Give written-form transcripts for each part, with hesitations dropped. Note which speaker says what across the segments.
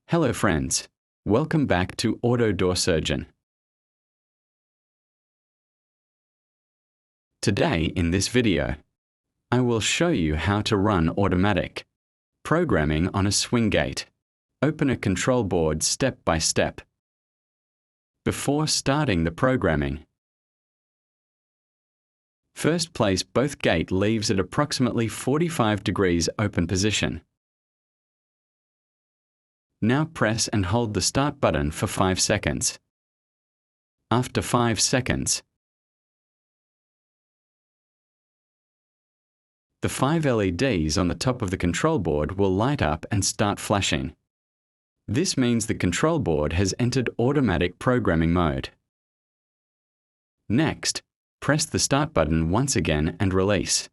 Speaker 1: Hello friends, welcome back to Auto Door Surgeon. Today in this video, I will show you how to run automatic programming on a swing gate. Open a control board step by step. Before starting the programming, first place both gate leaves at approximately 45 degrees open position. Now press and hold the start button for 5 seconds. After 5 seconds, the 5 LEDs on the top of the control board will light up and start flashing. This means the control board has entered automatic programming mode. Next, press the start button once again and release.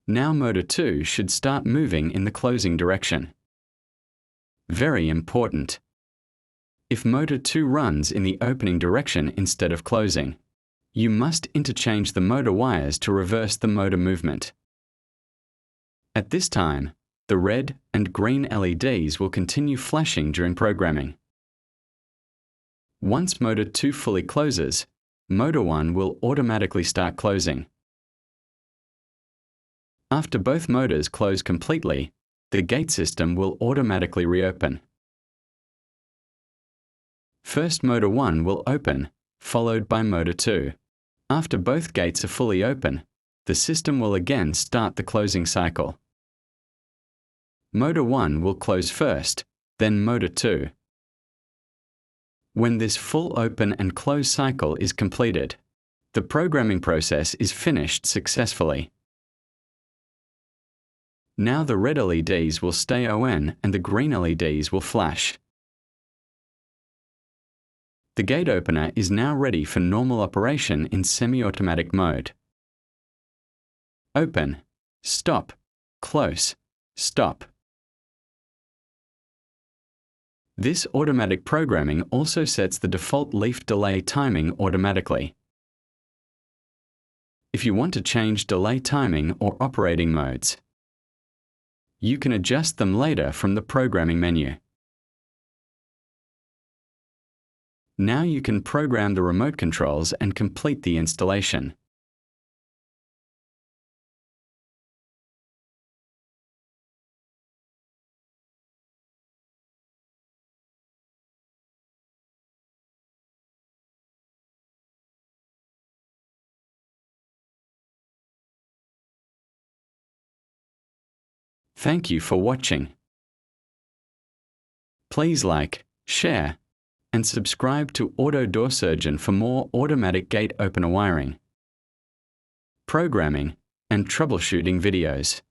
Speaker 1: Now motor 2 should start moving in the closing direction. Very important. If motor 2 runs in the opening direction instead of closing, you must interchange the motor wires to reverse the motor movement. At this time, the red and green LEDs will continue flashing during programming. Once motor 2 fully closes, motor 1 will automatically start closing. After both motors close completely, the gate system will automatically reopen. First motor 1 will open, followed by motor 2. After both gates are fully open, the system will again start the closing cycle. Motor 1 will close first, then motor 2. When this full open and close cycle is completed, the programming process is finished successfully. Now the red LEDs will stay on and the green LEDs will flash. The gate opener is now ready for normal operation in semi-automatic mode. Open, stop, close, stop. This automatic programming also sets the default leaf delay timing automatically. If you want to change delay timing or operating modes, you can adjust them later from the programming menu. Now you can program the remote controls and complete the installation. Thank you for watching. Please like, share, and subscribe to Auto Door Surgeon for more automatic gate opener wiring, programming, and troubleshooting videos.